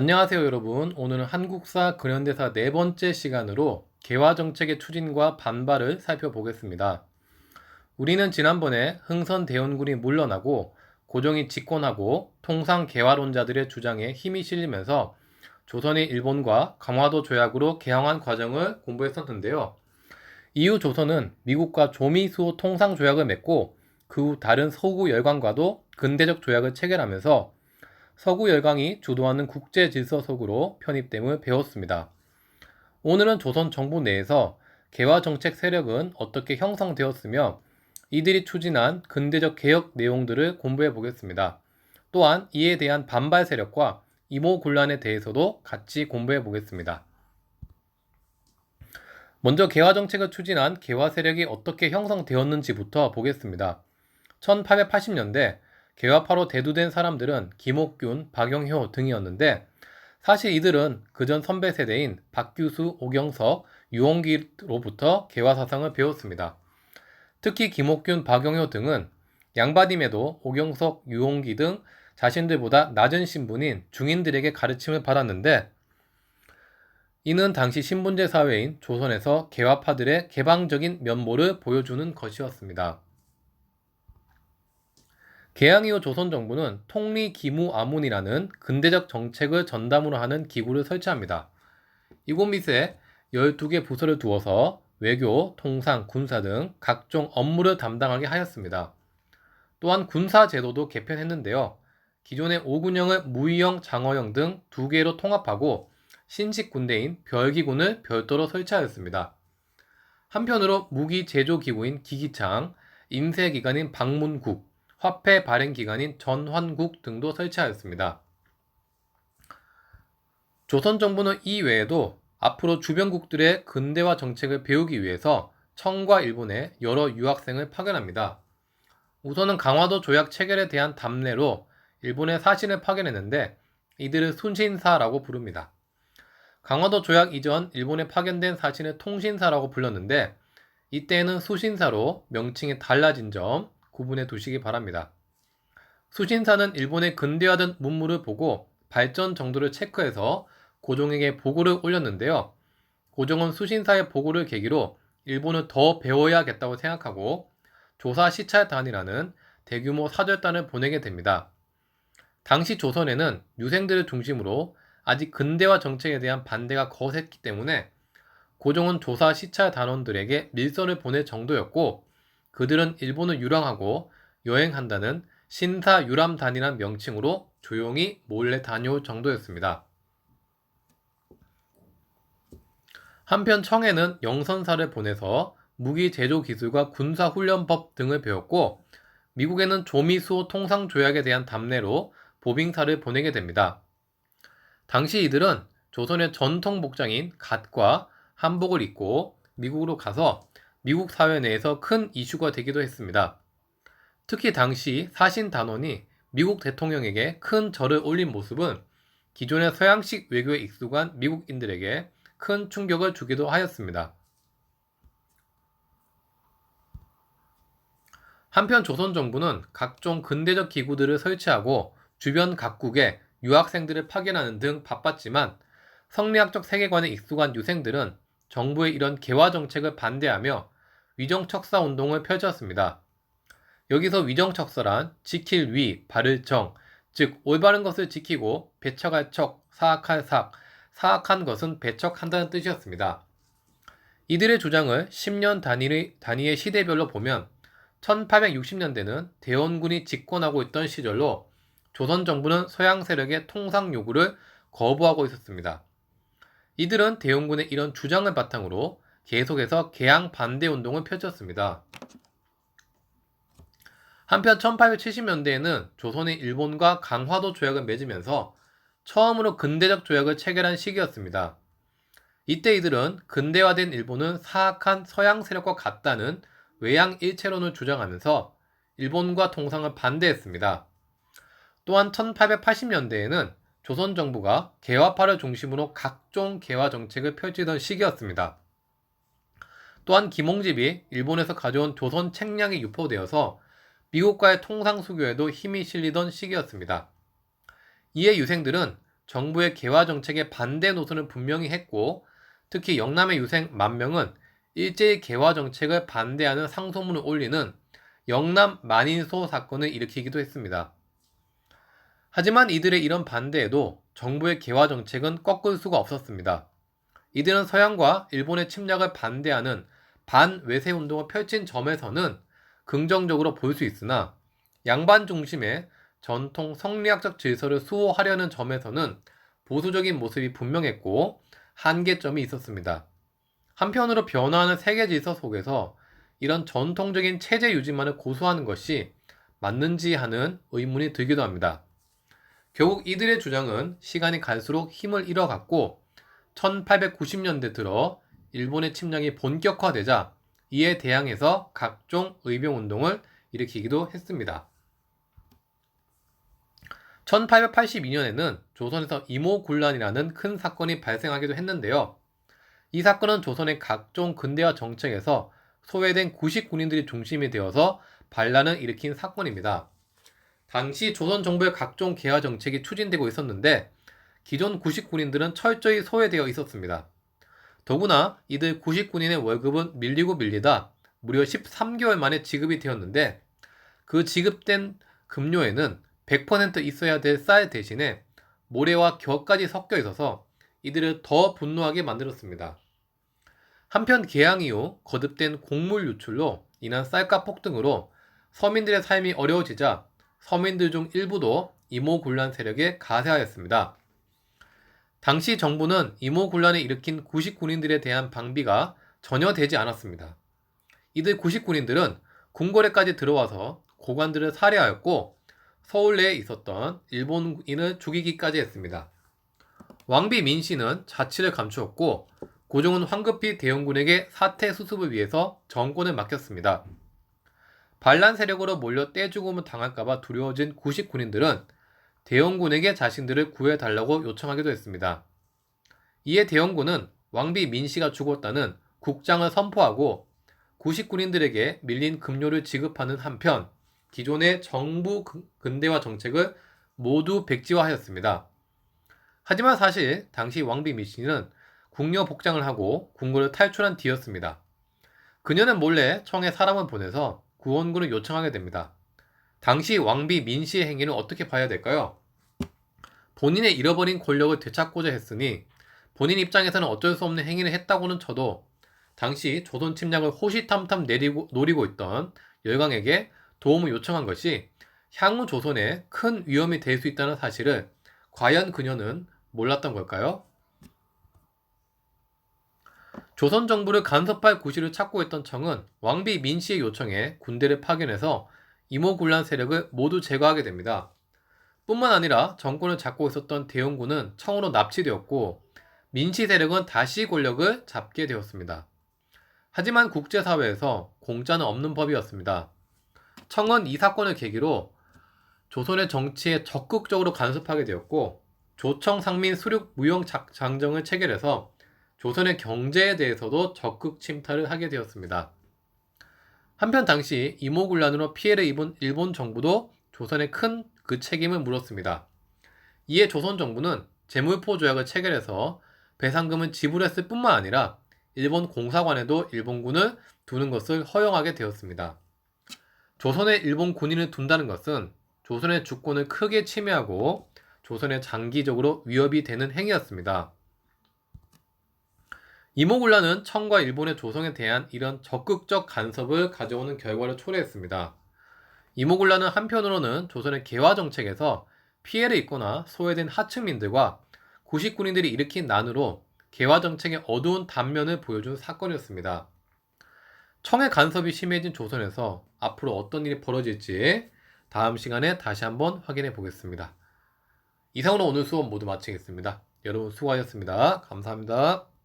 안녕하세요 여러분. 오늘은 한국사 근현대사 네 번째 시간으로 개화정책의 추진과 반발을 살펴보겠습니다. 우리는 지난번에 흥선대원군이 물러나고 고종이 집권하고 통상개화론자들의 주장에 힘이 실리면서 조선이 일본과 강화도 조약으로 개항한 과정을 공부했었는데요. 이후 조선은 미국과 조미수호 통상조약을 맺고 그 후 다른 서구 열강과도 근대적 조약을 체결하면서 서구 열강이 주도하는 국제 질서 속으로 편입됨을 배웠습니다. 오늘은 조선 정부 내에서 개화 정책 세력은 어떻게 형성되었으며 이들이 추진한 근대적 개혁 내용들을 공부해 보겠습니다. 또한 이에 대한 반발 세력과 이모군란에 대해서도 같이 공부해 보겠습니다. 먼저 개화 정책을 추진한 개화 세력이 어떻게 형성되었는지부터 보겠습니다. 1880년대 개화파로 대두된 사람들은 김옥균, 박영효 등이었는데 사실 이들은 그전 선배 세대인 박규수, 오경석, 유홍기로부터 개화 사상을 배웠습니다. 특히 김옥균, 박영효 등은 양반임에도 오경석, 유홍기 등 자신들보다 낮은 신분인 중인들에게 가르침을 받았는데 이는 당시 신분제 사회인 조선에서 개화파들의 개방적인 면모를 보여주는 것이었습니다. 개항 이후 조선 정부는 통리기무아문이라는 근대적 정책을 전담으로 하는 기구를 설치합니다. 이곳 밑에 12개 부서를 두어서 외교, 통상, 군사 등 각종 업무를 담당하게 하였습니다. 또한 군사 제도도 개편했는데요. 기존의 오군영을 무의영, 장어영 등 2개로 통합하고 신식 군대인 별기군을 별도로 설치하였습니다. 한편으로 무기 제조 기구인 기기창, 인쇄기관인 방문국, 화폐 발행 기관인 전환국 등도 설치하였습니다. 조선 정부는 이 외에도 앞으로 주변국들의 근대화 정책을 배우기 위해서 청과 일본에 여러 유학생을 파견합니다. 우선은 강화도 조약 체결에 대한 답례로 일본에 사신을 파견했는데 이들을 순신사라고 부릅니다. 강화도 조약 이전 일본에 파견된 사신을 통신사라고 불렀는데 이때에는 수신사로 명칭이 달라진 점 구분해 두시기 바랍니다. 수신사는 일본의 근대화된 문물을 보고 발전 정도를 체크해서 고종에게 보고를 올렸는데요. 고종은 수신사의 보고를 계기로 일본을 더 배워야겠다고 생각하고 조사 시찰단이라는 대규모 사절단을 보내게 됩니다. 당시 조선에는 유생들을 중심으로 아직 근대화 정책에 대한 반대가 거셌기 때문에 고종은 조사 시찰 단원들에게 밀서를 보낼 정도였고 그들은 일본을 유랑하고 여행한다는 신사유람단이란 명칭으로 조용히 몰래 다녀올 정도였습니다. 한편 청해는 영선사를 보내서 무기 제조 기술과 군사훈련법 등을 배웠고 미국에는 조미수호 통상조약에 대한 답례로 보빙사를 보내게 됩니다. 당시 이들은 조선의 전통 복장인 갓과 한복을 입고 미국으로 가서 미국 사회 내에서 큰 이슈가 되기도 했습니다. 특히 당시 사신 단원이 미국 대통령에게 큰 절을 올린 모습은 기존의 서양식 외교에 익숙한 미국인들에게 큰 충격을 주기도 하였습니다. 한편 조선 정부는 각종 근대적 기구들을 설치하고 주변 각국에 유학생들을 파견하는 등 바빴지만 성리학적 세계관에 익숙한 유생들은 정부의 이런 개화 정책을 반대하며 위정척사 운동을 펼쳤습니다. 여기서 위정척사란 지킬 위, 바를 정, 즉 올바른 것을 지키고 배척할 척, 사악할 삭, 사악한 것은 배척한다는 뜻이었습니다. 이들의 주장을 10년 단위의 시대별로 보면 1860년대는 대원군이 집권하고 있던 시절로 조선 정부는 서양 세력의 통상 요구를 거부하고 있었습니다. 이들은 대원군의 이런 주장을 바탕으로 계속해서 개항 반대 운동을 펼쳤습니다. 한편 1870년대에는 조선이 일본과 강화도 조약을 맺으면서 처음으로 근대적 조약을 체결한 시기였습니다. 이때 이들은 근대화된 일본은 사악한 서양 세력과 같다는 외양일체론을 주장하면서 일본과 통상을 반대했습니다. 또한 1880년대에는 조선 정부가 개화파를 중심으로 각종 개화 정책을 펼치던 시기였습니다. 또한 김홍집이 일본에서 가져온 조선 책량이 유포되어서 미국과의 통상 수교에도 힘이 실리던 시기였습니다. 이에 유생들은 정부의 개화 정책에 반대 노선을 분명히 했고, 특히 영남의 유생 만명은 일제히 개화 정책을 반대하는 상소문을 올리는 영남 만인소 사건을 일으키기도 했습니다. 하지만 이들의 이런 반대에도 정부의 개화 정책은 꺾을 수가 없었습니다. 이들은 서양과 일본의 침략을 반대하는 반외세 운동을 펼친 점에서는 긍정적으로 볼 수 있으나 양반 중심의 전통 성리학적 질서를 수호하려는 점에서는 보수적인 모습이 분명했고 한계점이 있었습니다. 한편으로 변화하는 세계 질서 속에서 이런 전통적인 체제 유지만을 고수하는 것이 맞는지 하는 의문이 들기도 합니다. 결국 이들의 주장은 시간이 갈수록 힘을 잃어갔고 1890년대 들어 일본의 침략이 본격화되자 이에 대항해서 각종 의병운동을 일으키기도 했습니다. 1882년에는 조선에서 이모군란이라는 큰 사건이 발생하기도 했는데요. 이 사건은 조선의 각종 근대화 정책에서 소외된 구식 군인들이 중심이 되어서 반란을 일으킨 사건입니다. 당시 조선 정부의 각종 개화 정책이 추진되고 있었는데 기존 구식 군인들은 철저히 소외되어 있었습니다. 더구나 이들 구식 군인의 월급은 밀리고 밀리다 무려 13개월 만에 지급이 되었는데 그 지급된 급료에는 100% 있어야 될 쌀 대신에 모래와 겨까지 섞여 있어서 이들을 더 분노하게 만들었습니다. 한편 개항 이후 거듭된 곡물 유출로 인한 쌀값 폭등으로 서민들의 삶이 어려워지자 서민들 중 일부도 이모군란 세력에 가세하였습니다. 당시 정부는 이모군란을 일으킨 구식 군인들에 대한 방비가 전혀 되지 않았습니다. 이들 구식 군인들은 궁궐에까지 들어와서 고관들을 살해하였고 서울 내에 있었던 일본인을 죽이기까지 했습니다. 왕비 민씨는 자치를 감추었고 고종은 황급히 대원군에게 사태 수습을 위해서 정권을 맡겼습니다. 반란 세력으로 몰려 떼죽음을 당할까봐 두려워진 구식 군인들은 대원군에게 자신들을 구해달라고 요청하기도 했습니다. 이에 대원군은 왕비 민씨가 죽었다는 국장을 선포하고 구식 군인들에게 밀린 급료를 지급하는 한편 기존의 정부 근대화 정책을 모두 백지화하였습니다. 하지만 사실 당시 왕비 민씨는 궁녀 복장을 하고 궁궐을 탈출한 뒤였습니다. 그녀는 몰래 청에 사람을 보내서 구원군을 요청하게 됩니다. 당시 왕비 민씨의 행위는 어떻게 봐야 될까요? 본인의 잃어버린 권력을 되찾고자 했으니 본인 입장에서는 어쩔 수 없는 행위를 했다고는 쳐도 당시 조선 침략을 호시탐탐 노리고 있던 열강에게 도움을 요청한 것이 향후 조선에 큰 위험이 될 수 있다는 사실을 과연 그녀는 몰랐던 걸까요? 조선 정부를 간섭할 구실을 찾고 있던 청은 왕비 민씨의 요청에 군대를 파견해서 이모군란 세력을 모두 제거하게 됩니다. 뿐만 아니라 정권을 잡고 있었던 대원군은 청으로 납치되었고 민씨 세력은 다시 권력을 잡게 되었습니다. 하지만 국제사회에서 공짜는 없는 법이었습니다. 청은 이 사건을 계기로 조선의 정치에 적극적으로 간섭하게 되었고 조청 상민 수륙 무용 장정을 체결해서 조선의 경제에 대해서도 적극 침탈을 하게 되었습니다. 한편 당시 이모군란으로 피해를 입은 일본 정부도 조선에 큰 그 책임을 물었습니다. 이에 조선 정부는 재물포 조약을 체결해서 배상금을 지불했을 뿐만 아니라 일본 공사관에도 일본군을 두는 것을 허용하게 되었습니다. 조선에 일본 군인을 둔다는 것은 조선의 주권을 크게 침해하고 조선에 장기적으로 위협이 되는 행위였습니다. 이모군란은 청과 일본의 조선에 대한 이런 적극적 간섭을 가져오는 결과를 초래했습니다. 이모군란은 한편으로는 조선의 개화 정책에서 피해를 입거나 소외된 하층민들과 구식 군인들이 일으킨 난으로 개화 정책의 어두운 단면을 보여준 사건이었습니다. 청의 간섭이 심해진 조선에서 앞으로 어떤 일이 벌어질지 다음 시간에 다시 한번 확인해 보겠습니다. 이상으로 오늘 수업 모두 마치겠습니다. 여러분 수고하셨습니다. 감사합니다.